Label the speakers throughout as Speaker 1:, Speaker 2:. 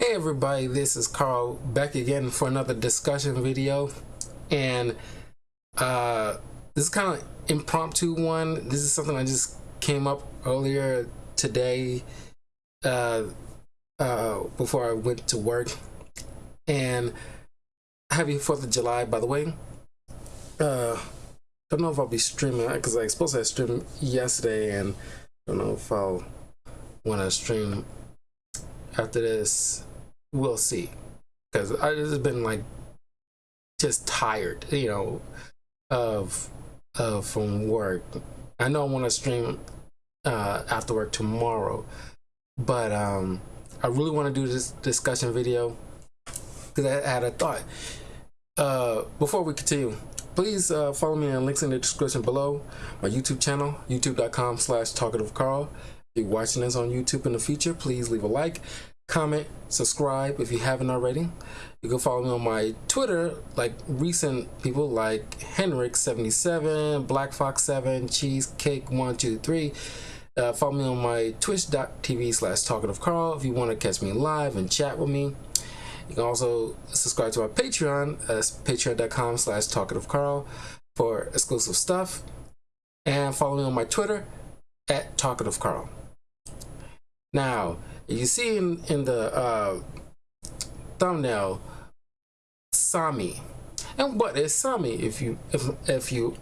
Speaker 1: Hey everybody, this is Carl back again for another discussion video, and this is kind of impromptu one. This is something I just came up earlier today before I went to work. And happy 4th of July, by the way. Don't know if I'll be streaming because I was supposed to have streamed yesterday, and don't know if I'll want to stream after this. We'll see, because I just been like just tired, of from work. I know I want to stream after work tomorrow, but I really want to do this discussion video because I had a thought. Before we continue, please follow me on links in the description below. My YouTube channel, youtube.com/talkativecarl. If you're watching this on YouTube in the future, please leave a like, comment, subscribe if you haven't already. You can follow me on my Twitter, like recent people like Henrik77, BlackFox7, Cheesecake123. Follow me on my twitch.tv/talkativecarl if you want to catch me live and chat with me. You can also subscribe to our Patreon, patreon.com/talkativecarl for exclusive stuff. And follow me on my Twitter @talkativecarl. Now, you see in the thumbnail, S.0.M.M.E. And what is S.0.M.M.E. if you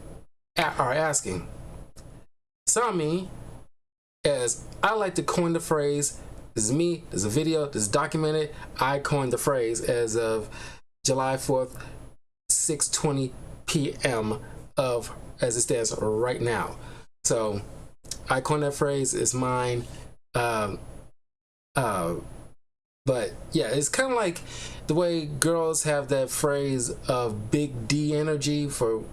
Speaker 1: are asking? S.0.M.M.E. as I like to coin the phrase. This is me, there's a video, this is documented. I coined the phrase as of July 4th, 6:20 p.m. as it stands right now. So I coined that phrase, it's mine. But yeah, it's kind of like the way girls have that phrase of big D energy for,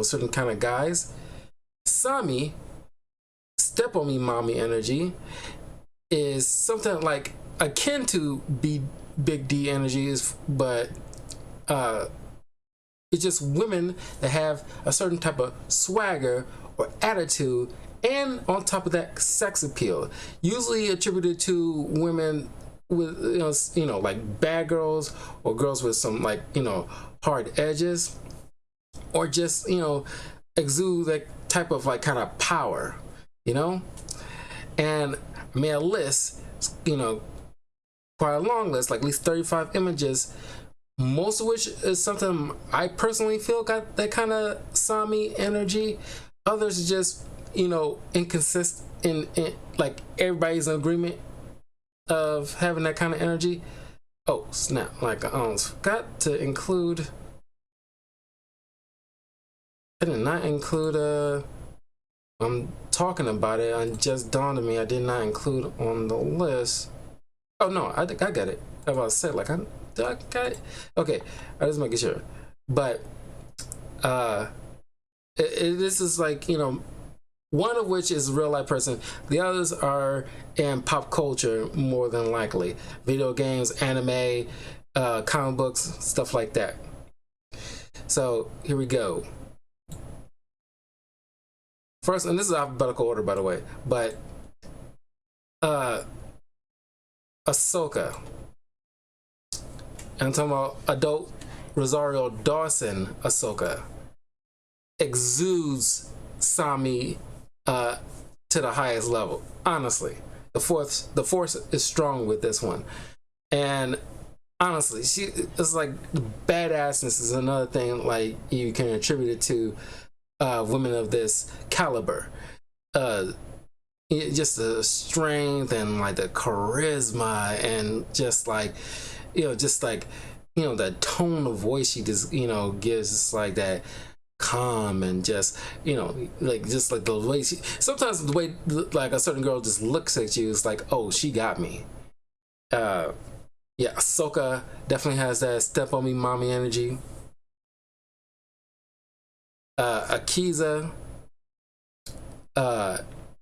Speaker 1: certain kind of guys. S.0.M.M.E, step on me mommy energy, is something like akin to big D energy, but it's just women that have a certain type of swagger or attitude, and on top of that, sex appeal, usually attributed to women with like bad girls or girls with some hard edges, or just exude that type of kind of power, and I made a list, quite a long list, like at least 35 images, most of which is something I personally feel got that kind of S.0.M.M.E energy. Others are just inconsistent in like everybody's in agreement of having that kind of energy. Oh snap, like I almost forgot to include, I did not include I'm talking about it, and just dawned on me I did not include on the list. Oh no, I got it. I was about to say, like, I got it. Okay, I was making sure. But this is like, one of which is a real life person. The others are in pop culture, more than likely. Video games, anime, comic books, stuff like that. So here we go. First, and this is alphabetical order, by the way, but Ahsoka. I'm talking about adult Rosario Dawson Ahsoka. Exudes S.0.M.M.E to the highest level. Honestly, the force is strong with this one, and honestly, it's like badassness is another thing like you can attribute it to women of this caliber. Just the strength and like the charisma, and just like the tone of voice she just gives, just like that calm, and just just like the way sometimes the way like a certain girl just looks at you is like, oh, she got me. Yeah, Ahsoka definitely has that step on me mommy energy. Akiza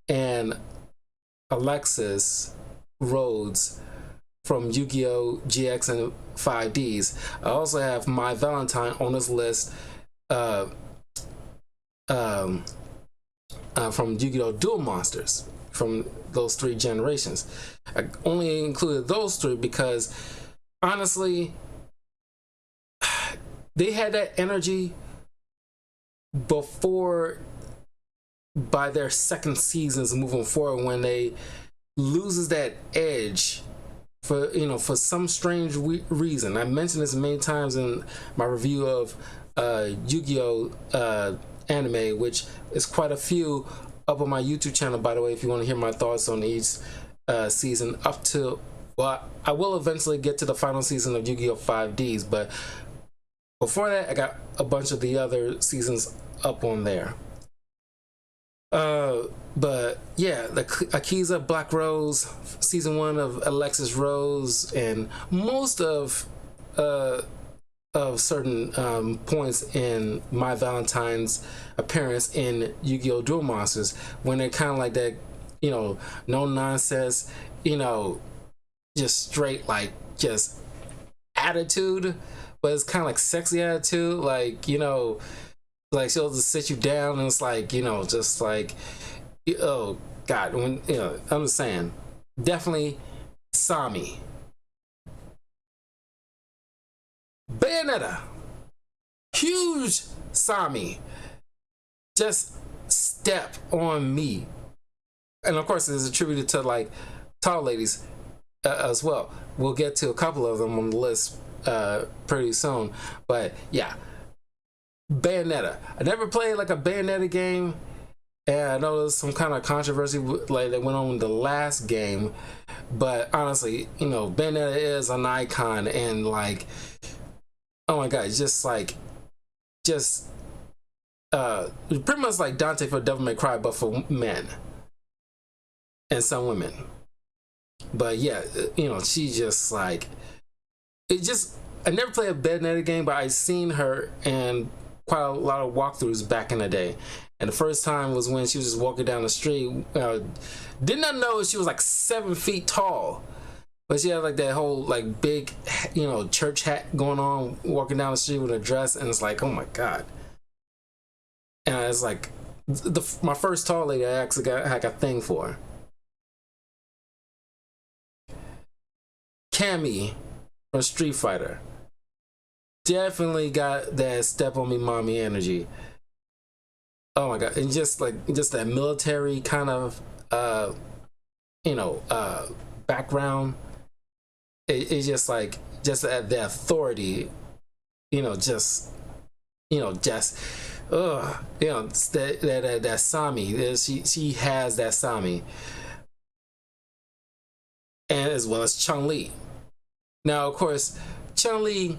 Speaker 1: and Alexis Rhodes from Yu-Gi-Oh! GX and 5Ds. I also have My Valentine on this list from Yu-Gi-Oh! Duel Monsters, from those three generations. I only included those three because honestly, they had that energy before, by their second seasons moving forward, when they loses that edge for, for some strange reason. I mentioned this many times in my review of Yu-Gi-Oh anime, which is quite a few, up on my YouTube channel, by the way, if you want to hear my thoughts on each season up to, well, I will eventually get to the final season of Yu-Gi-Oh 5Ds, but before that I got a bunch of the other seasons up on there. But yeah, the Akiza Black Rose, season 1 of Alexis Rose, and most of certain points in My Valentine's appearance in Yu-Gi-Oh! Duel Monsters, when they're kind of like that, no nonsense, just straight, like, just attitude, but it's kind of like sexy attitude, like, like she'll just sit you down and it's like, just like, oh God, when, I'm just saying, definitely S.0.M.E. Bayonetta, huge S.0.M.E. just step on me. And of course it's attributed to like tall ladies as well. We'll get to a couple of them on the list pretty soon, but yeah, Bayonetta. I never played like a Bayonetta game, and I know there's some kind of controversy like that went on in the last game, but honestly, Bayonetta is an icon, and like, oh my God, just pretty much like Dante for Devil May Cry, but for men and some women. But yeah, she just like, it just, I never played a Bayonetta game, but I seen her and quite a lot of walkthroughs back in the day. And the first time was when she was just walking down the street. Did not know she was like 7 feet tall, but she had like that whole like big, church hat going on, walking down the street with a dress, and it's like, oh my God. And it's like my first tall lady I actually got like a thing for. Cammy from Street Fighter. Definitely got that step on me mommy energy. Oh my God. And just that military kind of background. It's just like, just the authority, just that S.0.M.E. She has that S.0.M.E. And as well as Chun-Li. Now of course, Chun-Li,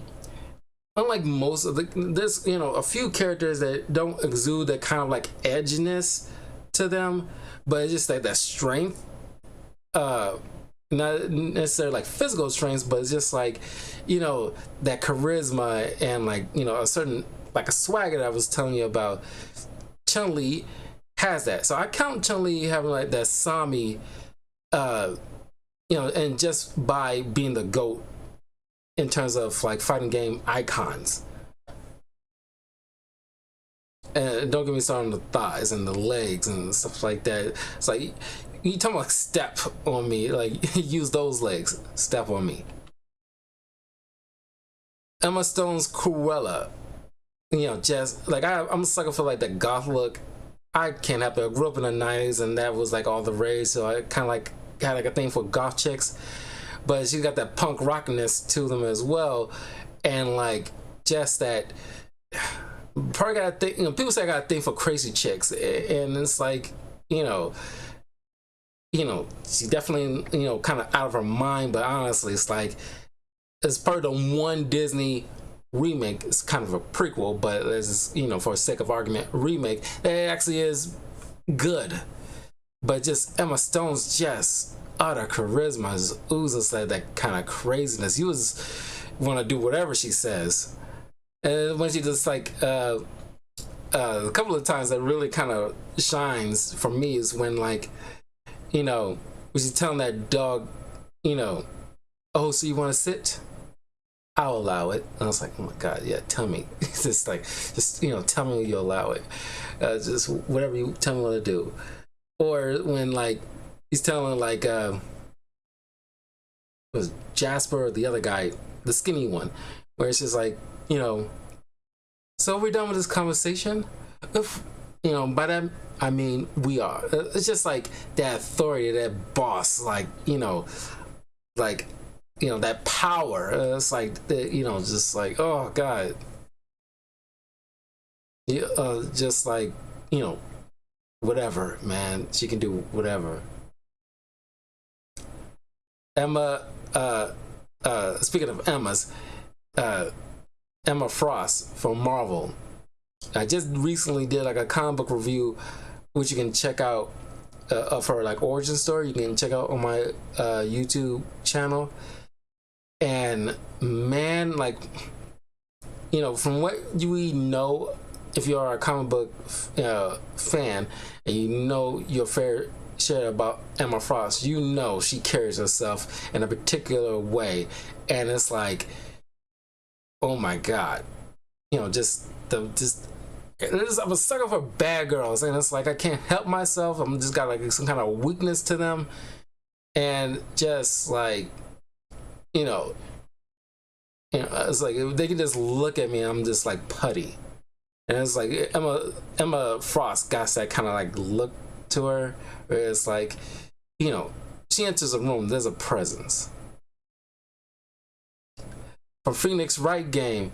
Speaker 1: unlike most of there's a few characters that don't exude that kind of like edginess to them, but it's just like that strength, not necessarily like physical strength, but it's just like, that charisma and like, a certain like a swagger that I was telling you about. Chun-Li has that, so I count Chun-Li having like that S.0.M.E. And just by being the GOAT in terms of like fighting game icons. And don't get me started on the thighs and the legs and stuff like that. It's like, you talking about step on me, like use those legs, step on me. Emma Stone's Cruella, just like, I'm a sucker for like the goth look. I can't help it. I grew up in the 90s and that was like all the rage, so I kind of like had like a thing for goth chicks, but she got that punk rockiness to them as well, and like just that. Probably got a thing. People say I got a thing for crazy chicks, and it's like, she definitely, kind of out of her mind. But honestly, it's like, it's part of the one Disney remake. It's kind of a prequel, but it's, for the sake of argument, remake. It actually is good. But just Emma Stone's just utter charisma is oozes that kind of craziness. You was want to do whatever she says. And when she just like a couple of times that really kind of shines for me is when, like, when she's telling that dog, oh, so you want to sit? I'll allow it. And I was like, oh my God, yeah, tell me. Just tell me you'll allow it. Just whatever you tell me what to do. Or when like he's telling like was Jasper or the other guy, the skinny one, where it's just like, you know, so we're done with this conversation. If by that I mean we are. It's just like that authority, that boss, like like that power. It's like just like, oh God, just like whatever, man. She can do whatever. Emma. Speaking of Emma's, Emma Frost from Marvel. I just recently did like a comic book review, which you can check out of her like origin story. You can check out on my YouTube channel. And man, like from what we know, if you are a comic book fan and you know your fair share about Emma Frost, she carries herself in a particular way, and it's like, oh my God, I'm a sucker for bad girls, and it's like I can't help myself. I'm just got like some kind of weakness to them, and just like it's like if they can just look at me, I'm just like putty, and it's like Emma Frost got that kind of like look to her, where it's like she enters a room, there's a presence. From Phoenix Wright game,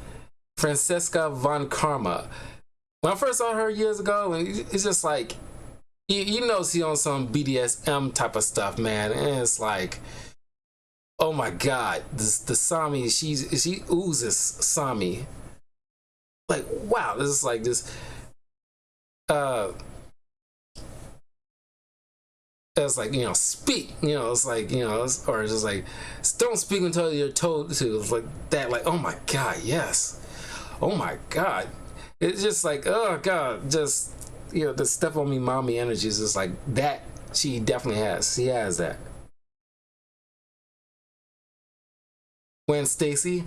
Speaker 1: Francesca Von Karma. When I first saw her years ago, and it's just like, she on some BDSM type of stuff, man. And it's like, oh my God, the S.0.M.E, she oozes S.0.M.E. Like, wow, this is like this. It's like, speak, it's like, or it's just like, don't speak until you're told to. It's like that, like, oh my God, yes. Oh my God. It's just like, oh God, just, the step on me mommy energy is just like that. She definitely has. She has that. Gwen Stacy,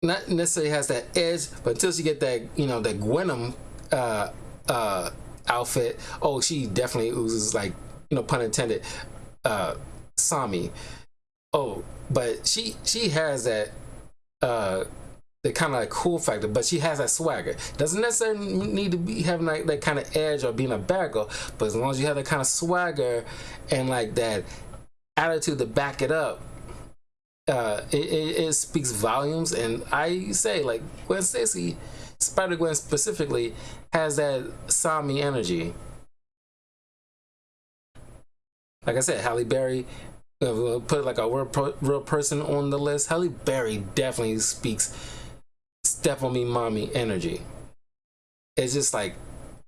Speaker 1: not necessarily has that edge, but until she get that, that Gwenum outfit, oh, she definitely oozes like, pun intended, S.0.M.E. Oh, but she has that the kind of like cool factor, but she has that swagger. Doesn't necessarily need to be having like that kind of edge or being a bad girl, but as long as you have that kind of swagger and like that attitude to back it up, it speaks volumes. And I say like Gwen Stacy, Spider-Gwen specifically, has that S.0.M.E energy. Like I said, Halle Berry, put like a real person on the list. Halle Berry definitely speaks step on me mommy energy. It's just like,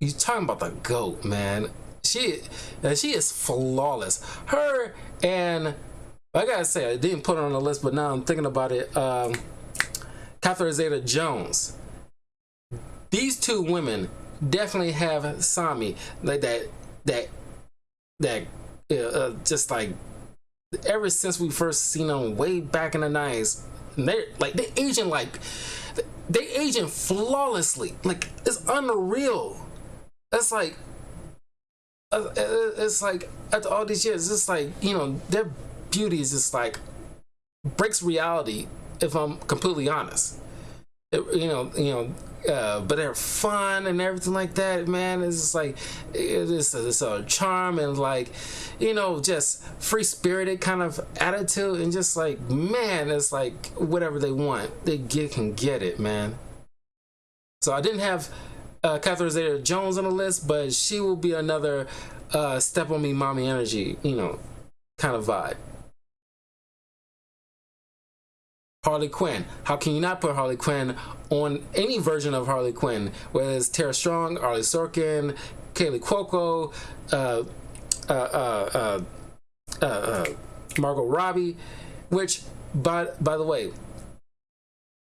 Speaker 1: you talking about the GOAT, man. She is flawless. Her and, I gotta say, I didn't put her on the list, but now I'm thinking about it. Catherine Zeta-Jones. These two women definitely have S.0.M.E, like that just like ever since we first seen them way back in the 90s, they aging flawlessly. Like, it's unreal. That's like it's like after all these years, it's just like their beauty is just like breaks reality, if I'm completely honest. But they're fun and everything like that, man. It's just like it's a charm and like just free spirited kind of attitude, and just like, man, it's like whatever they want, they can get it, man. So I didn't have Catherine Zeta-Jones on the list, but she will be another step on me mommy energy, kind of vibe. Harley Quinn. How can you not put Harley Quinn on any version of Harley Quinn? Whether it's Tara Strong, Arlie Sorkin, Kaylee Cuoco, Margot Robbie. Which, by the way,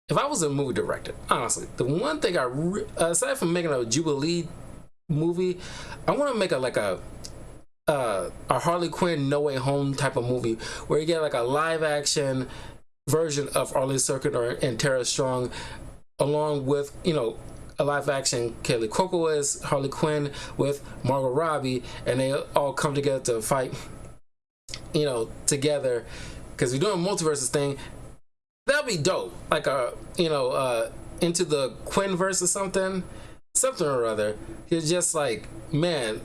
Speaker 1: if I was a movie director, honestly, the one thing aside from making a Jubilee movie, I want to make a Harley Quinn No Way Home type of movie where you get like a live action version of Arlie Sorkin and Tara Strong, along with a live action Kaylee Cuoco as Harley Quinn with Margot Robbie, and they all come together to fight together, because we're doing a multiverses thing. That'd be dope. Like into the Quinn verse or something or other. He's just like, man,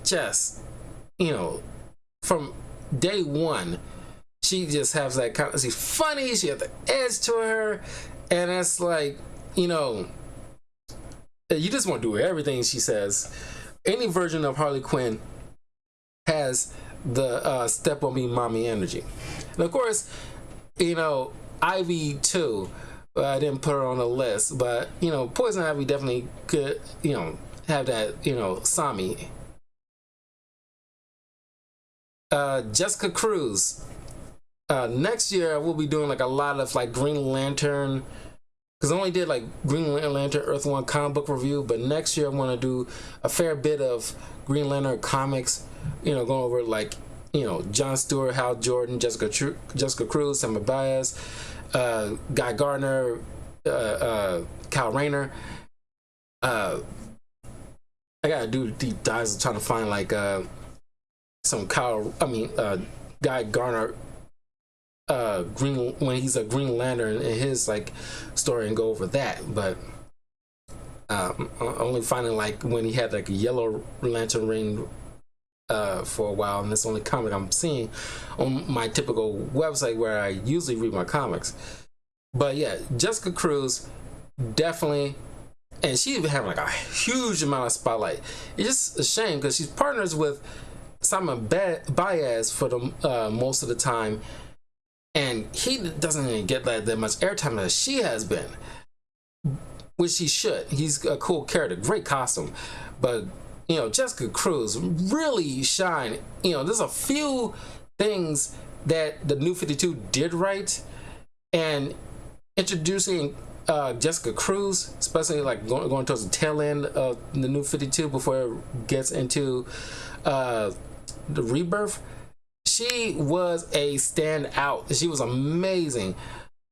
Speaker 1: just from day one, she just has that kind of. She's funny. She has the edge to her, and it's like, you just want to do everything she says. Any version of Harley Quinn has the step on me mommy energy. And of course, Ivy too. I didn't put her on the list, but Poison Ivy definitely could, have that, Sami. Jessica Cruz. Next year we'll be doing like a lot of like Green Lantern, because I only did like Green Lantern Earth One comic book review, but next year I want to do a fair bit of Green Lantern comics. Going over like John Stewart, Hal Jordan, Jessica Cruz, Sam Baez, Guy Gardner, Kyle Rayner. I gotta do deep dives trying to find like some Guy Gardner when he's a Green Lantern in his like story and go over that. But only finding like when he had like a yellow lantern ring for a while, and that's the only comic I'm seeing on my typical website where I usually read my comics. But yeah, Jessica Cruz definitely, and she's been having like a huge amount of spotlight. It's just a shame because she's partners with Simon Baez for the most of the time, and he doesn't even get that much airtime as she has been, which he should. He's a cool character, great costume, but Jessica Cruz really shine. There's a few things that the New 52 did right, and introducing Jessica Cruz, especially like going towards the tail end of the New 52 before it gets into the Rebirth, she was a standout. She was amazing,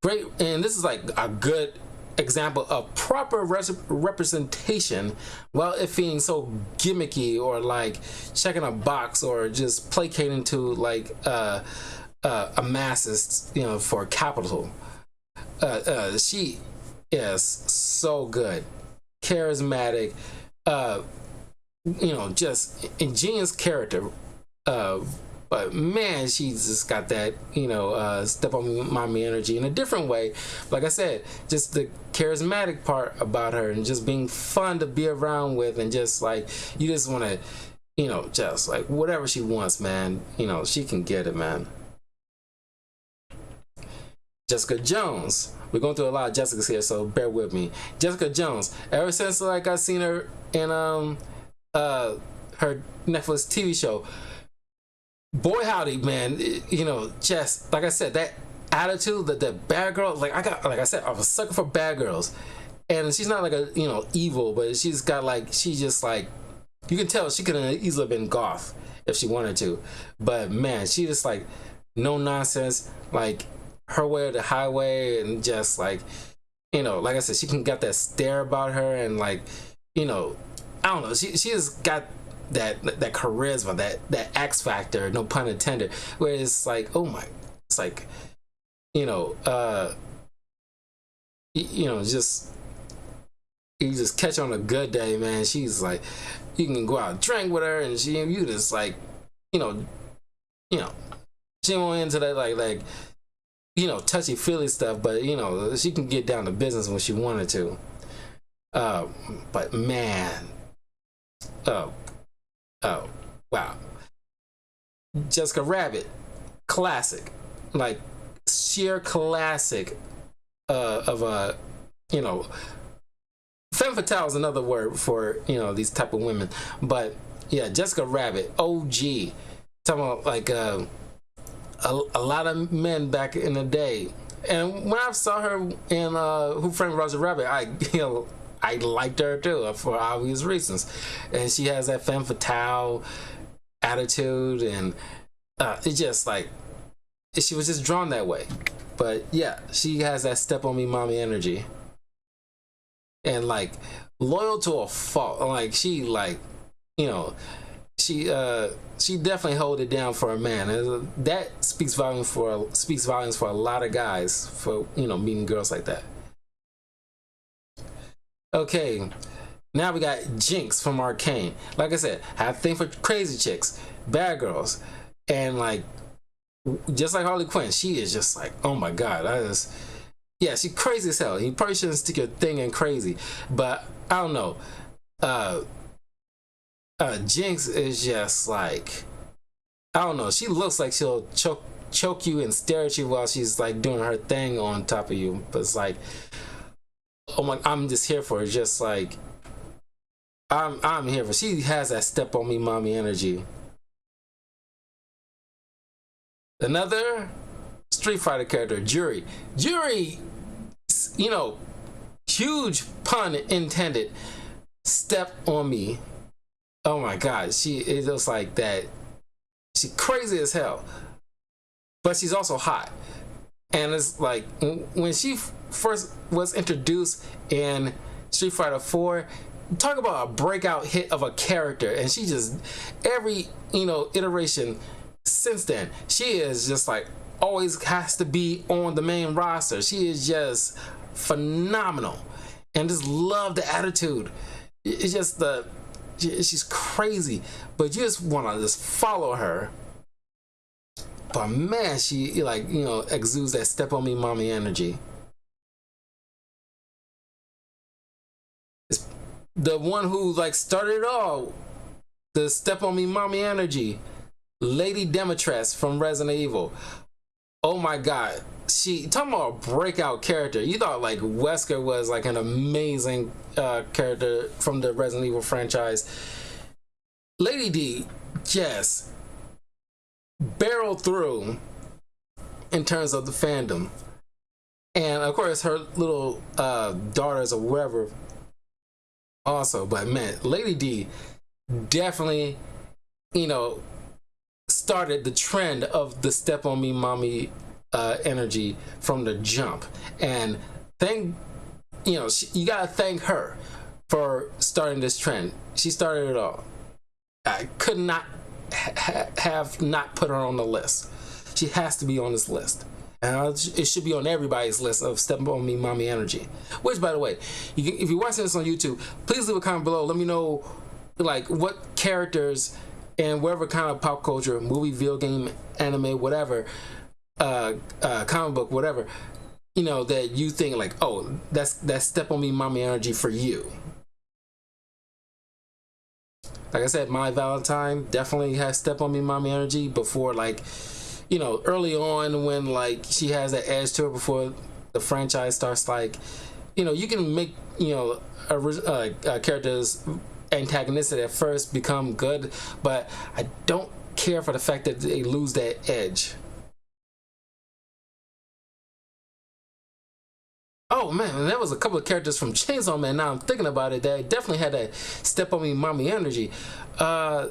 Speaker 1: great, and this is like a good example of proper representation, while it being so gimmicky or like checking a box or just placating to like a masses, for capital. She is so good, charismatic, just ingenious character. But man, she's just got that, step on mommy energy in a different way. Like I said, just the charismatic part about her and just being fun to be around with, and just like, you just want to, just like whatever she wants, man, she can get it, man. Jessica Jones. We're going through a lot of Jessicas here, so bear with me. Jessica Jones. Ever since like I seen her in her Netflix TV show, boy howdy, man, just like I said, that attitude, that bad girl, like I said, I'm a sucker for bad girls, and she's not like a evil, but she's got like, she just like, you can tell she could have easily been goth if she wanted to, but man, she just like no nonsense, like her way or the highway, and just like, like I said, she can got that stare about her, and like, I don't know, she just got that charisma, that X factor, no pun intended, where it's like, oh my, it's like, just you just catch on a good day, man. She's like, you can go out and drink with her, and you just like, she won't into that like touchy feely stuff, but she can get down to business when she wanted to. But man, oh wow, Jessica Rabbit, classic, like sheer classic of a femme fatale is another word for these type of women, but yeah, Jessica Rabbit, OG, talking about like a lot of men back in the day, and when I saw her in Who Framed Roger Rabbit, I liked her too for obvious reasons, and she has that femme fatale attitude, and it's just like she was just drawn that way. But yeah, she has that step on me mommy energy, and like loyal to a fault. Like she she definitely hold it down for a man. That speaks volumes for a lot of guys for meeting girls like that. Okay, now we got Jinx from Arcane. Like I said, I have a thing for crazy chicks, bad girls, and like just like Harley Quinn, she is just like, oh my god, yeah, she's crazy as hell. You probably shouldn't stick your thing in crazy, but I don't know. Uh, Jinx is just like, I don't know. She looks like she'll choke you and stare at you while she's like doing her thing on top of you. But it's like, oh my, I'm just here for it. Just like I'm here for. She has that step on me, mommy energy. Another Street Fighter character, Juri. Juri, huge pun intended. Step on me. Oh my god, she is just like that. She's crazy as hell, but she's also hot. And it's like when she first was introduced in Street Fighter 4, talk about a breakout hit of a character, and she just every iteration since then, she is just like always has to be on the main roster. She is just phenomenal, and just love the attitude. It's just she's crazy, but you just want to just follow her. But man, she exudes that step on me mommy energy. It's the one who like started it all, the step on me mommy energy, Lady Demetress from Resident Evil. Oh my god, she talking about a breakout character. You thought like Wesker was like an amazing character from the Resident Evil franchise. Lady D, yes, barreled through in terms of the fandom, and of course her little daughters or whatever also. But man, Lady D definitely started the trend of the step on me mommy energy from the jump. And you gotta thank her for starting this trend. She started it all. I could not have not put her on the list. She has to be on this list, and it should be on everybody's list of step on me mommy energy. Which, by the way, if you're watching this on YouTube, please leave a comment below. Let me know like what characters and whatever kind of pop culture, movie, video game, anime, whatever, comic book, whatever, that you think like, oh, that's step on me mommy energy for you. Like I said, my Valentine definitely has step on me mommy energy before, like, early on when like she has that edge to her before the franchise starts. Like, you can make characters antagonistic at first become good, but I don't care for the fact that they lose that edge. Oh man, there was a couple of characters from Chainsaw Man. Now I'm thinking about it, that definitely had that step on me mommy energy. I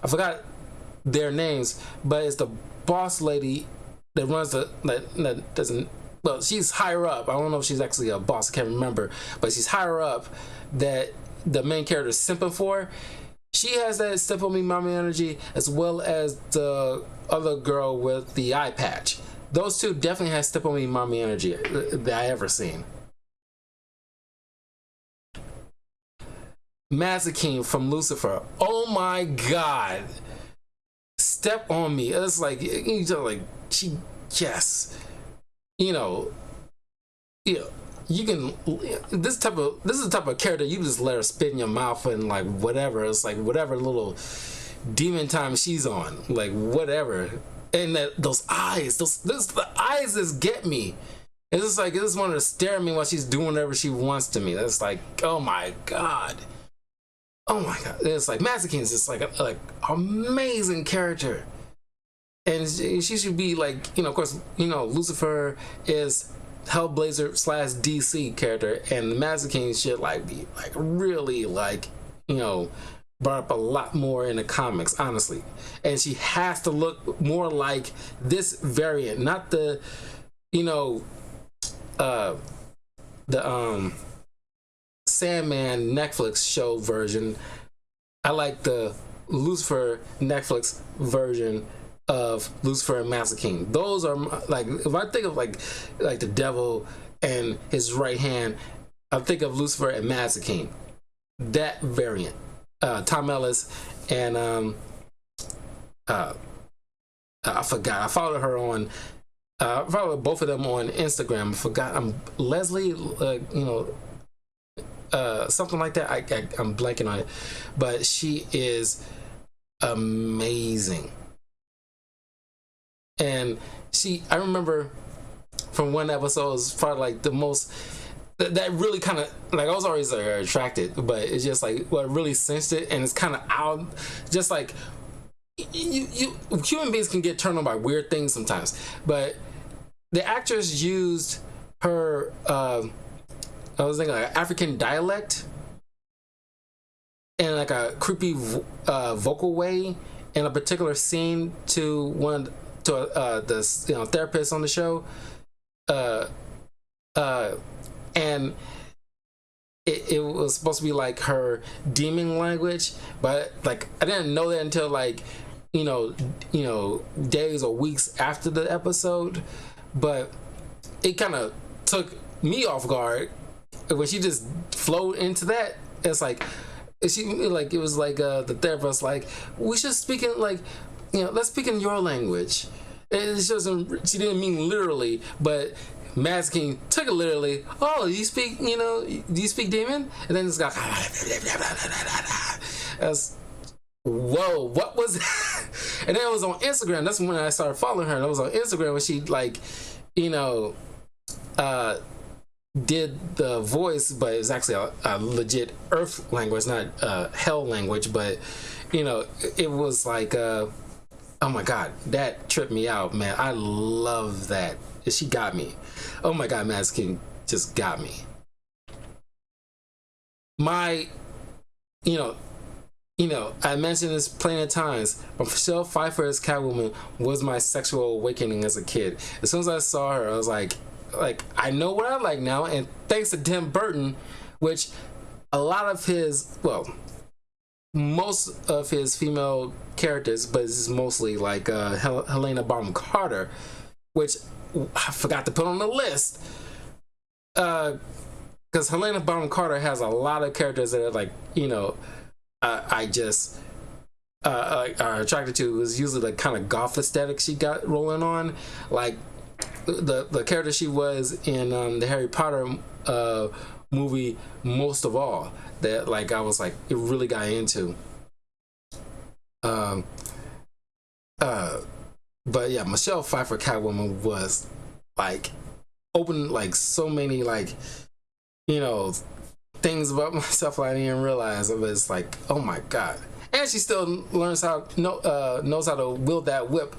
Speaker 1: forgot their names, but it's the boss lady that runs that doesn't. Well, she's higher up. I don't know if she's actually a boss. I can't remember, but she's higher up that the main character is simping for. She has that step on me mommy energy, as well as the other girl with the eye patch. Those two definitely have step on me mommy energy that I ever seen. Mazikeen from Lucifer. Oh my god. Step on me. It's like she, yes. You can, this is the type of character you just let her spit in your mouth and like whatever. It's like whatever little demon time she's on, like whatever. And those eyes, the eyes just get me. It's just like, it just wanted to stare at me while she's doing whatever she wants to me. That's like, oh my god. Oh my god. It's like Mazikeen is just like amazing character. And she should be like, of course, Lucifer is Hellblazer / DC character, and the Mazikeen should like be like really like, brought up a lot more in the comics, honestly. And she has to look more like this variant, not the Sandman Netflix show version. I like the Lucifer Netflix version of Lucifer and Master King. Those are like, if I think of like the devil and his right hand, I think of Lucifer and Master King. That variant. Tom Ellis and I forgot. I followed her on. I followed both of them on Instagram. I forgot. I'm Leslie. Something like that. I'm blanking on it, but she is amazing. And I remember from one episode, it was probably like the most, that really kind of, like, I was always attracted, but it's just like what really cinched it, and it's kind of out, just like, you human beings can get turned on by weird things sometimes, but the actress used her, I was thinking like African dialect in like a creepy vocal way in a particular scene to the therapist on the show, and it was supposed to be like her demon language, but like I didn't know that until like days or weeks after the episode, but it kind of took me off guard when she just flowed into that. It's like it was like the therapist like, we should speak in like, let's speak in your language. She didn't mean literally, but Master King took it literally. Oh, you speak, do you speak demon? And then this guy, that's, whoa, what was that? And then it was on Instagram. That's when I started following her. And it was on Instagram when she like, did the voice, but it was actually a legit Earth language, not Hell language. But it was like, oh my God, that tripped me out, man. I love that. She got me. Oh my God, Master King just got me. I mentioned this plenty of times, but Michelle Pfeiffer as Catwoman was my sexual awakening as a kid. As soon as I saw her, I was like, I know what I like now, and thanks to Tim Burton, which a lot of his, most of his female characters, but it's mostly like Helena Bonham Carter, which I forgot to put on the list, because Helena Bonham Carter has a lot of characters that are like, I just are attracted to. It was usually the kind of goth aesthetic she got rolling on, like the character she was in the Harry Potter movie, most of all, that like I was like, it really got into. But yeah, Michelle Pfeiffer Catwoman was like open like so many like things about myself I didn't even realize. It was like, oh my God. And she still knows how to wield that whip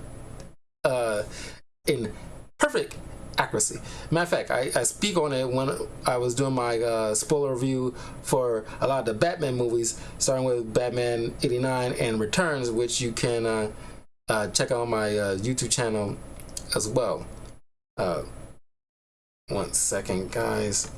Speaker 1: in perfect accuracy. Matter of fact, I speak on it when I was doing my spoiler review for a lot of the Batman movies, starting with Batman 89 and Returns, which you can check out on my YouTube channel as well. 1 second, guys.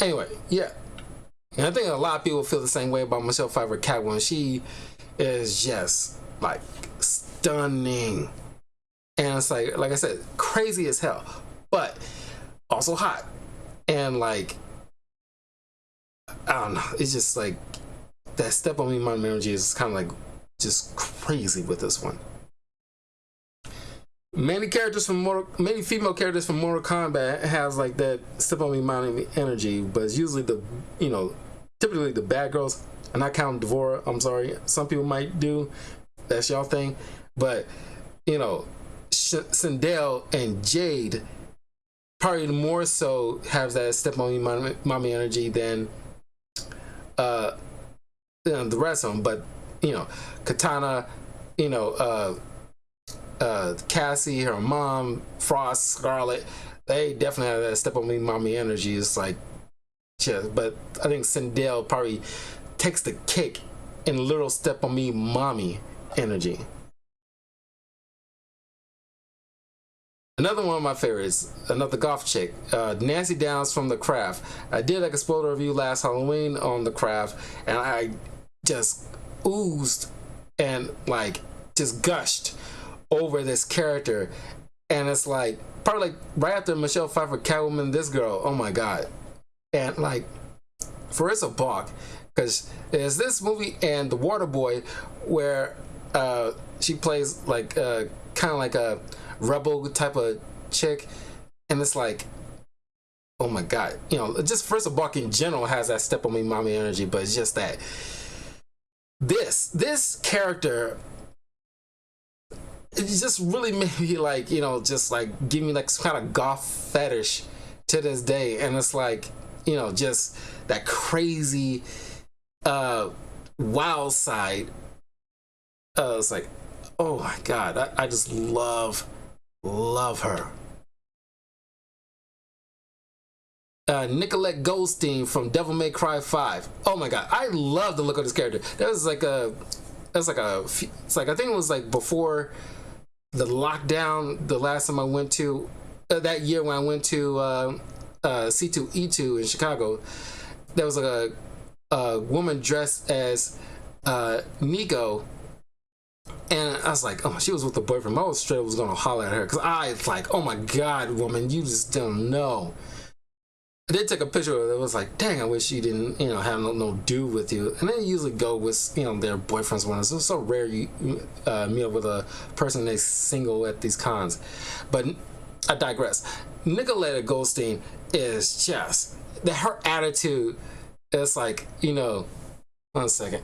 Speaker 1: Anyway, yeah. And I think a lot of people feel the same way about Michelle Pfeiffer Catwoman. She is just like stunning. And it's like I said, crazy as hell, but also hot. And like, I don't know, it's just like that Step on Me, Mommy energy is kind of like just crazy with this one. Many female characters from Mortal Kombat has like that Step on Me, Mommy energy, but it's usually typically the bad girls. I'm not counting Devora, I'm sorry. Some people might do, that's y'all thing, but Sindel and Jade probably more so has that Step on Me, Mommy energy than the rest of them. But Katana, Cassie, her mom, Frost, Scarlet, they definitely have that Step on Me, Mommy energy. It's like, yeah, but I think Sindel probably takes the cake in little Step on Me, Mommy energy. Another one of my favorites, another goth chick, Nancy Downs from The Craft. I did like a spoiler review last Halloween on The Craft, and I just oozed and like just gushed over this character. And it's like probably like right after Michelle Pfeiffer Catwoman, this girl, oh my god. And like Marissa Balk, because there's this movie and The Water Boy where she plays like kind of like a rebel type of chick, and it's like, oh my god, you know, just Marissa Balk in general has that step on me mommy energy, but it's just that this character, it just really made me like, you know, just like give me like some kind of goth fetish to this day. And it's like, you know, just that crazy wild side. It's like, oh my god, I just love her. Nicolette Goldstein from Devil May Cry 5. Oh my god, I love the look of this character. It's like I think it was like before the lockdown, the last time I went to that year when I went to C2E2 in Chicago. There was like a woman dressed as Nico, and I was like, oh, she was with the boyfriend. I was straight was gonna holler at her because I was like, oh my god, woman, you just don't know. I did take a picture of it. It was like, dang, I wish she didn't, you know, have no dude with you. And they usually go with, you know, their boyfriends. One. It's so rare you meet up with a person that's single at these cons. But I digress. Nicolette Goldstein is just that her attitude is like, you know, 1 second.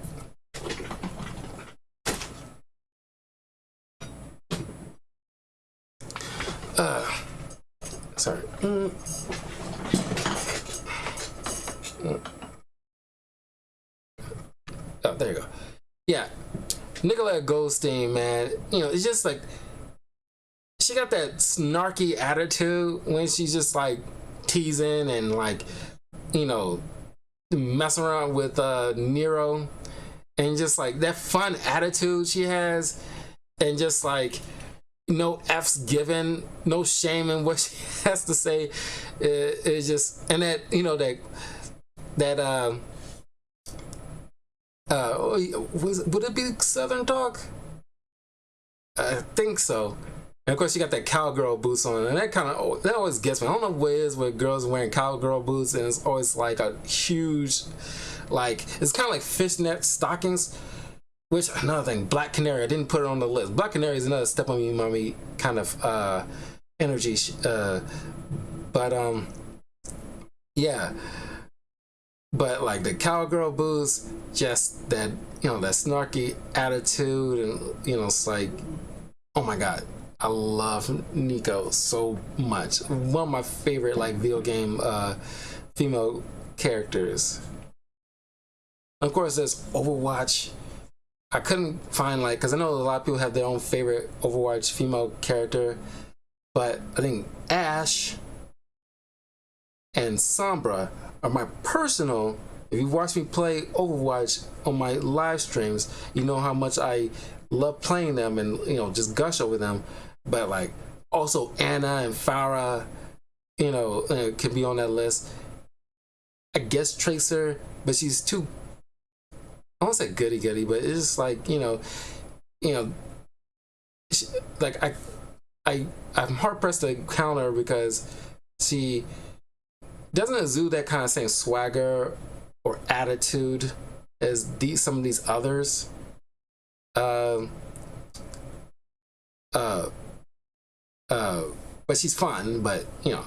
Speaker 1: Sorry. Oh, there you go. Yeah, Nicolette Goldstein, man. You know, it's just like she got that snarky attitude when she's just like teasing and like, you know, messing around with Nero, and just like that fun attitude she has, and just like no F's given, no shame in what she has to say. It's just, and that, you know, that would it be Southern talk? I think so. And of course, you got that cowgirl boots on, and that always gets me. I don't know what it is with girls wearing cowgirl boots, and it's always like a huge, like, it's kind of like fishnet stockings. Which, another thing, Black Canary, I didn't put it on the list. Black Canary is another step on me mommy kind of energy. Yeah. But like the cowgirl boots, just that, you know, that snarky attitude, and, you know, it's like, oh my god, I love Nico so much. One of my favorite like video game female characters. Of course, there's Overwatch. I couldn't find like, because I know a lot of people have their own favorite Overwatch female character, but I think Ashe and Sombra are my personal. If you watch me play Overwatch on my live streams, you know how much I love playing them and, you know, just gush over them. But like also Anna and Farah, you know, can be on that list. I guess Tracer, but she's too, I won't say goody, but it's just like, you know, she, like I'm hard pressed to counter her because she doesn't exude that kind of same swagger or attitude as some of these others. But she's fun. But, you know,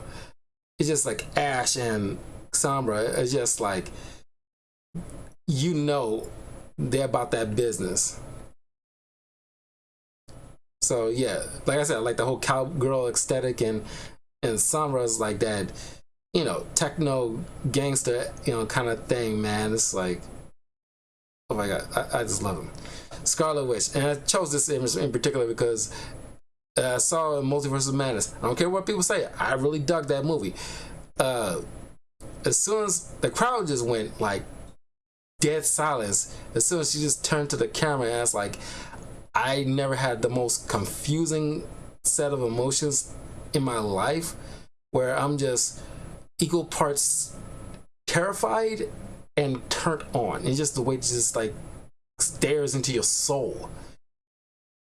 Speaker 1: it's just like Ashe and Sombra. It's just like, you know, they're about that business. So yeah, like I said, like the whole cowgirl aesthetic, and Samra's like that, you know, techno gangster, you know, kind of thing, man. It's like, oh my god, I just love him. Scarlet Witch, and I chose this image in particular because I saw Multiverse of Madness. I don't care what people say, I really dug that movie. As soon as the crowd just went like dead silence, as soon as she just turned to the camera and asked like, I never had the most confusing set of emotions in my life where I'm just equal parts terrified and turned on. It's just the way it just like stares into your soul.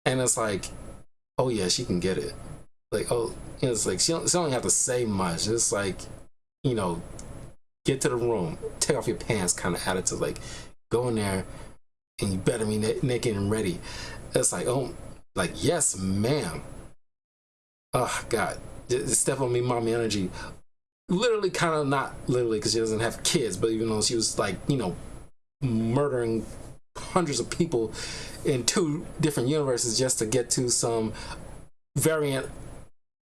Speaker 1: And it's like, oh yeah, she can get it. Like, oh, it's like she don't have to say much. It's like, you know, get to the room, take off your pants kind of attitude. Like, go in there and you better be naked and ready. It's like, oh, like, yes, ma'am. Oh, God. Step on me, mommy energy. Literally, kind of not literally because she doesn't have kids, but even though she was like, you know, murdering hundreds of people in 2 different universes just to get to some variant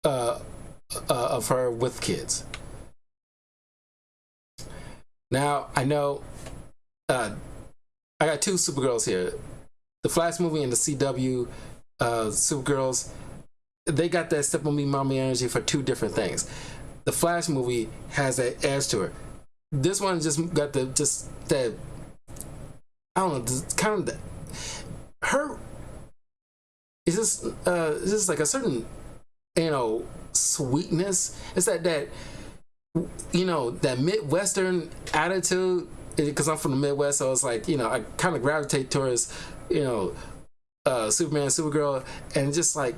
Speaker 1: of her with kids. Now, I know I got 2 Supergirls here. The Flash movie and the CW Supergirls, they got that step on me mommy energy for 2 different things. The Flash movie has that edge to her. This one just got that I don't know, kind of the, her is just like a certain, you know, sweetness. It's that you know, that Midwestern attitude, because I'm from the Midwest, so it's like, you know, I kind of gravitate towards, you know, Superman, Supergirl, and just like,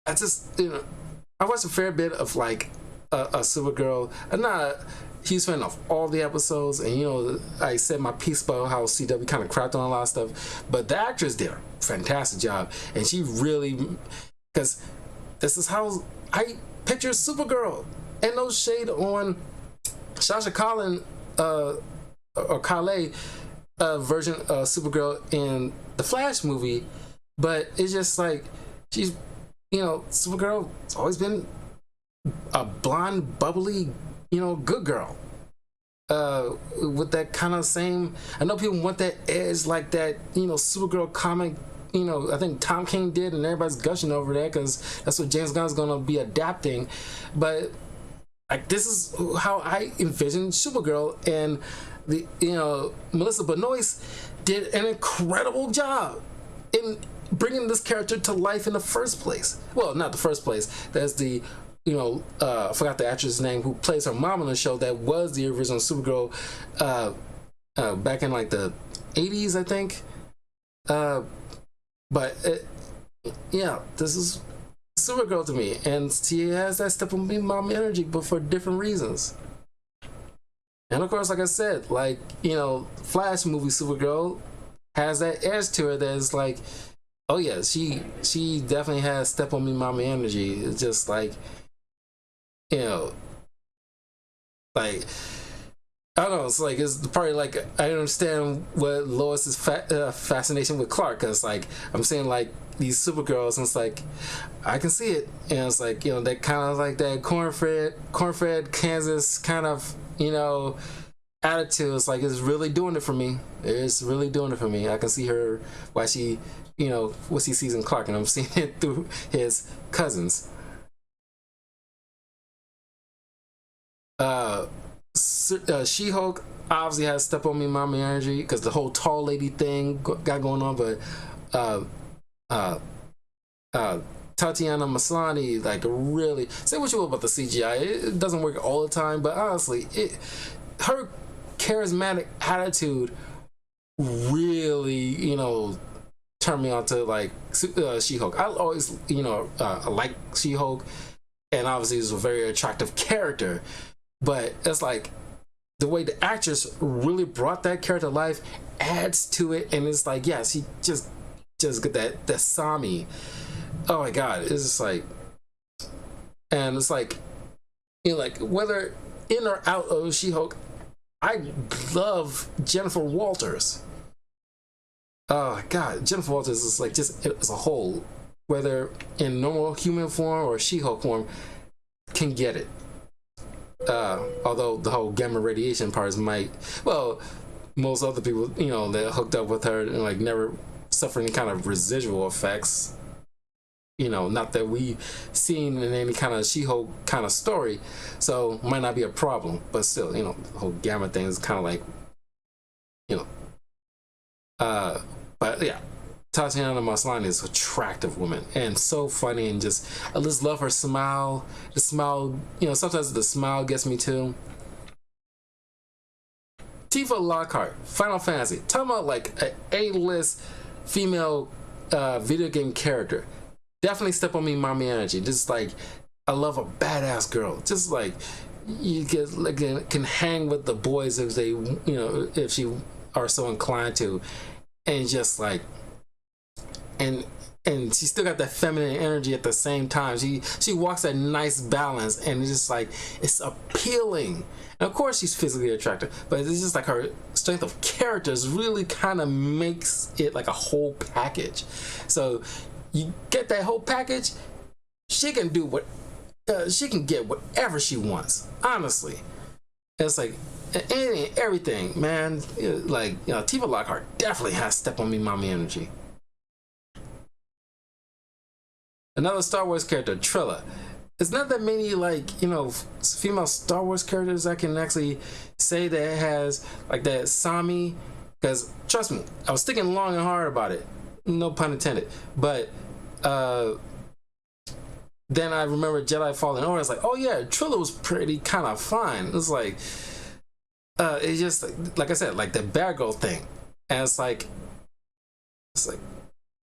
Speaker 1: I just, you know, I watched a fair bit of like a Supergirl. I'm not a huge fan of all the episodes, and you know, I said my piece about how CW kind of crapped on a lot of stuff, but the actress did a fantastic job, and she really, because this is how I picture Supergirl, and no shade on Sasha Collin or Kale version of Supergirl in the Flash movie, but it's just like she's, you know, Supergirl has always been a blonde, bubbly, you know, good girl. With that kind of same, I know people want that edge, like that, you know, Supergirl comic. You know, I think Tom King did, and everybody's gushing over that because that's what James Gunn's gonna be adapting. But like, this is how I envision Supergirl, and the, you know, Melissa Benoist did an incredible job in bringing this character to life in the first place. Well, not the first place. There's the, you know, I forgot the actress' name who plays her mom on the show that was the original Supergirl back in like the 80s, I think. Yeah, this is Supergirl to me, and she has that step on me mom energy, but for different reasons. And of course, like I said, like, you know, Flash movie Supergirl has that edge to her that's like, oh yeah, she definitely has step on me mama energy. It's just like, you know, like, I don't know, it's like, it's probably like, I understand what Lois's fascination with Clark, because like, I'm saying like these Supergirls, and it's like, I can see it, and it's like, you know, that kind of like that cornfed Kansas kind of, you know, attitude. It's like, it's really doing it for me. It's really doing it for me. I can see her, why she, you know, what she sees in Clark, and I'm seeing it through his cousins. She-Hulk obviously has step on me mama energy because the whole tall lady thing got going on, but uh, Tatiana Maslany, like, really, say what you will about the CGI, it doesn't work all the time, but honestly, her charismatic attitude really, you know, turned me on to like She-Hulk. I always, you know, I like She-Hulk, and obviously it's a very attractive character, but it's like the way the actress really brought that character to life adds to it, and it's like, yes, he just get that Sami. Oh my god, it's just like, and it's like, you know, like, whether in or out of She-Hulk, I love Jennifer Walters. Oh my god, Jennifer Walters is like, just as a whole, whether in normal human form or She-Hulk form, can get it. Although the whole gamma radiation parts might, well, most other people, you know, that hooked up with her and like never suffer any kind of residual effects. You know, not that we seen in any kind of She-Hulk kind of story, so might not be a problem. But still, you know, the whole gamma thing is kind of like, you know. But yeah, Tatiana Maslany is an attractive woman and so funny, and I just love her smile. The smile, sometimes the smile gets me too. Tifa Lockhart, Final Fantasy. Talking about like an A-list female video game character. Definitely step on me, mommy energy. Just like, I love a badass girl. Just like, you get like can hang with the boys if they, if she are so inclined to, and just like, and she still got that feminine energy at the same time. She walks a nice balance, and it's just like, it's appealing. And of course she's physically attractive, but it's just like her strength of characters really kind of makes it like a whole package. So you get that whole package, she can do what she can get whatever she wants. Honestly, it's like anything, everything, man. Like, Tifa Lockhart definitely has step on me, mommy energy. Another Star Wars character, Trilla. It's not that many like female Star Wars characters I can actually say that has like that S.0.M.E, because trust me, I was thinking long and hard about it. No pun intended. But then I remember Jedi Fallen Order. I was like, oh yeah, Trilla was pretty kind of fine. It was like, it's just like I said, like the bad girl thing, and it's like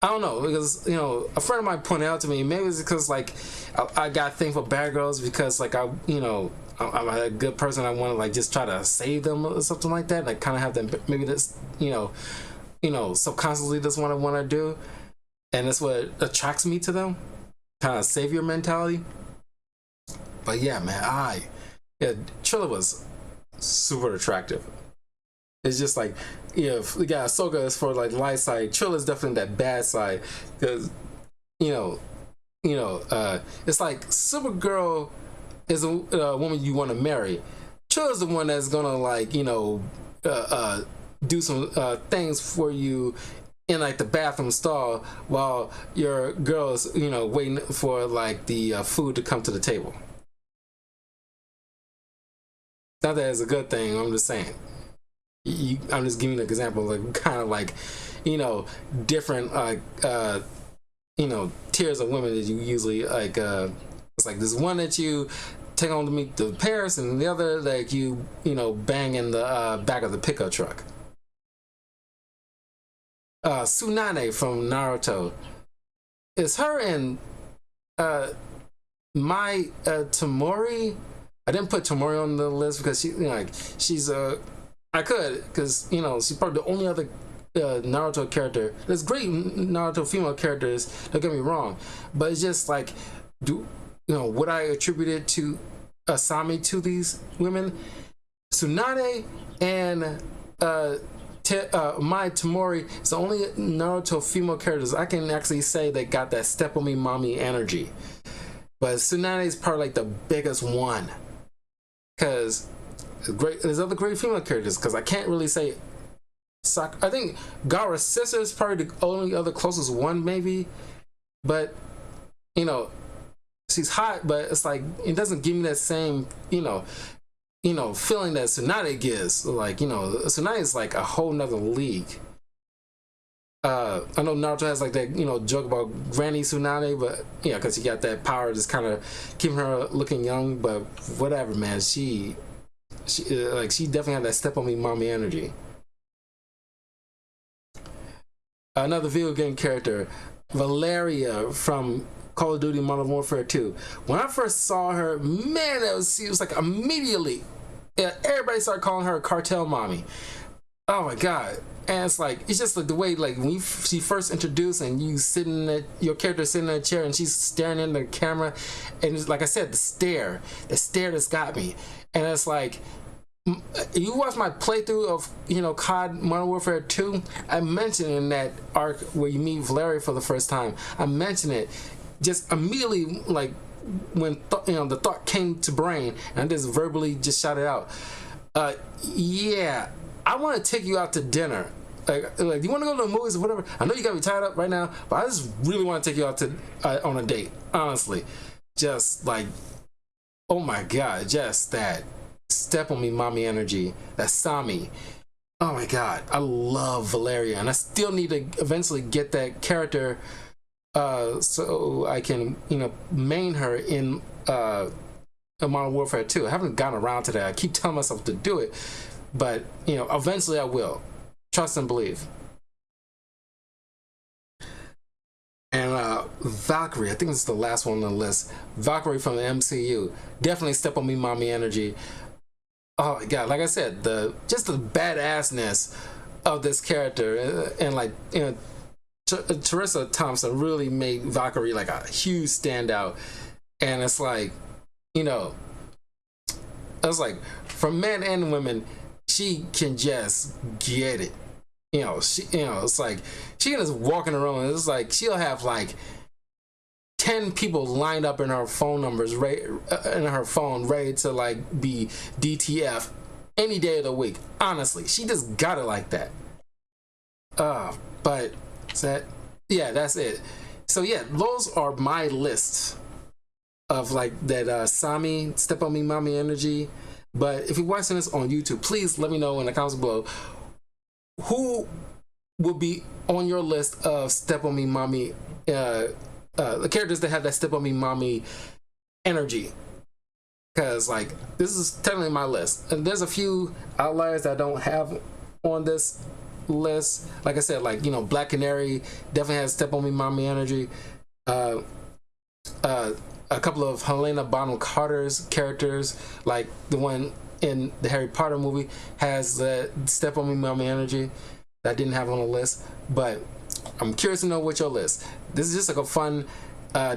Speaker 1: I don't know, because a friend of mine pointed out to me, maybe it's because like I got a thing for bad girls because like I'm a good person. I want to like just try to save them or something like that. Like kind of have them maybe this subconsciously that's what I want to do, and that's what attracts me to them, kind of savior mentality. But yeah, man, Trilla was super attractive. It's just like, if we got Ahsoka is for like light side, Trilla's definitely that bad side, because it's like Supergirl is a woman you want to marry. Trilla's the one that's gonna like do some things for you in like the bathroom stall while your girl's waiting for like the food to come to the table. Not that it's a good thing. I'm just saying. I'm just giving you an example, like kind of like, different tiers of women that you usually like. It's like this one that you take home to meet the Paris, and the other like you bang in the back of the pickup truck. Tsunade from Naruto. Is her and Mai Tamori. I didn't put Tamori on the list because she's I could, because she's probably the only other Naruto character. There's great Naruto female characters, don't get me wrong, but it's just like, would I attribute it to S.0.M.E to these women? Tsunade and Mai Tamori is the only Naruto female characters I can actually say that got that step on me mommy energy. But Tsunade is probably like the biggest one, because there's other great female characters, because I can't really say I think Gaara's sister is probably the only other closest one, maybe, but she's hot, but it's like it doesn't give me that same feeling that Tsunade gives. Like Tsunade is like a whole nother league. I know Naruto has like that joke about Granny Tsunade, but because he got that power just kind of keeping her looking young. But whatever, man, she definitely had that step on me mommy energy. Another video game character, Valeria from Call of Duty Modern Warfare 2. When I first saw her, man, it was like immediately, everybody started calling her Cartel Mommy. Oh my god. And it's just like the way, like when she first introduced and your character sitting in a chair and she's staring into the camera, and it's, like I said, the stare that's got me. And it's like, you watch my playthrough of COD Modern Warfare 2, I mentioned in that arc where you meet Valeria for the first time, I mentioned it just immediately, like when the thought came to brain, and I just verbally just shouted out, yeah, I want to take you out to dinner. Like, do you want to go to the movies or whatever? I know you got me tied up right now, but I just really want to take you out to on a date. Honestly, just like, oh my god, just that step on me mommy energy, that S.0.M.E. Oh my god, I love Valeria, and I still need to eventually get that character so I can, you know, main her in Modern Warfare 2. I haven't gotten around to that. I keep telling myself to do it, but you know, eventually I will. Trust and believe. And Valkyrie, I think it's the last one on the list. Valkyrie from the MCU, definitely Step on Me Mommy energy. Oh my god, like I said, just the badassness of this character, and like, you know, Teresa Thompson really made Valkyrie like a huge standout. And it's like, you know, it's like for men and women, she can just get it. You know, it's like she is walking around. It's like she'll have like 10 people lined up in her phone numbers, in her phone, ready to like be DTF any day of the week. Honestly, she just got it like that. But yeah, that's it. So yeah, those are my lists of like that S.0.M.E, Step on Me Mommy energy. But if you're watching this on YouTube, please let me know in the comments below who will be on your list of Step on Me Mommy, the characters that have that Step on Me Mommy energy. Because like, this is technically my list, and there's a few outliers that I don't have on this list. Like I said, like, you know, Black Canary definitely has Step on Me Mommy energy. A couple of Helena Bonham Carter's characters, like the one in the Harry Potter movie, has the Step on Me Mommy energy that I didn't have on the list. But I'm curious to know what your list. This is just like a fun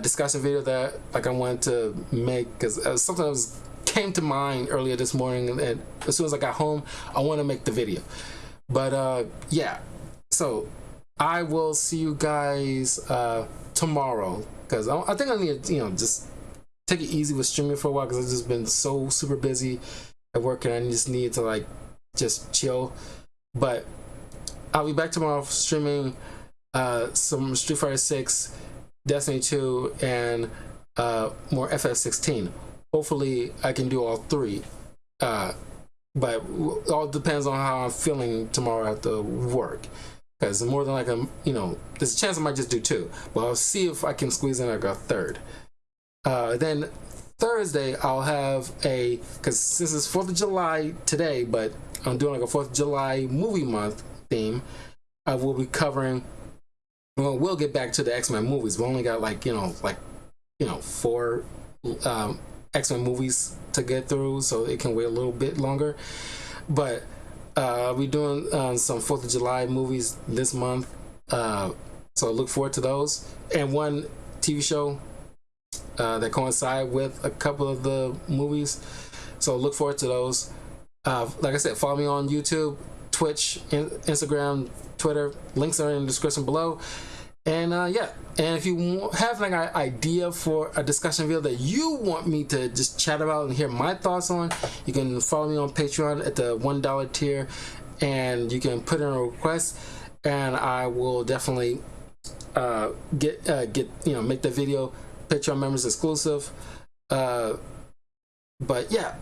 Speaker 1: discussion video that like I wanted to make, because something that came to mind earlier this morning, and as soon as I got home, I want to make the video. But yeah, so I will see you guys tomorrow, because I think I need to, you know, just take it easy with streaming for a while, because I've just been so super busy at work, and I just need to like just chill. But I'll be back tomorrow streaming some Street Fighter 6, Destiny 2, and more FF16. Hopefully I can do all three, but it all depends on how I'm feeling tomorrow after work, because more than likely, you know, there's a chance I might just do two, but I'll see if I can squeeze in like a third. Then Thursday I'll have because since it's 4th of July today, but I'm doing like a 4th of July movie month theme, I will be covering, well, we'll get back to the X-Men movies. We only got like, you know, 4 X-Men movies to get through, so it can wait a little bit longer. But I'll be doing some 4th of July movies this month, so look forward to those, and one TV show that coincide with a couple of the movies, so look forward to those. Like I said, follow me on YouTube, Twitch, Instagram, Twitter. Links are in the description below. And yeah, and if you have like an idea for a discussion video that you want me to just chat about and hear my thoughts on, you can follow me on Patreon at the $1 tier, and you can put in a request, and I will definitely get you know, make the video Patreon members exclusive. But yeah,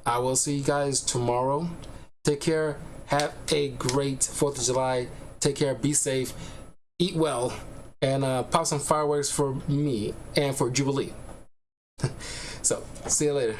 Speaker 1: I will see you guys tomorrow. Take care. Have a great 4th of July. Take care. Be safe. Eat well. And pop some fireworks for me and for Jubilee. So, see you later.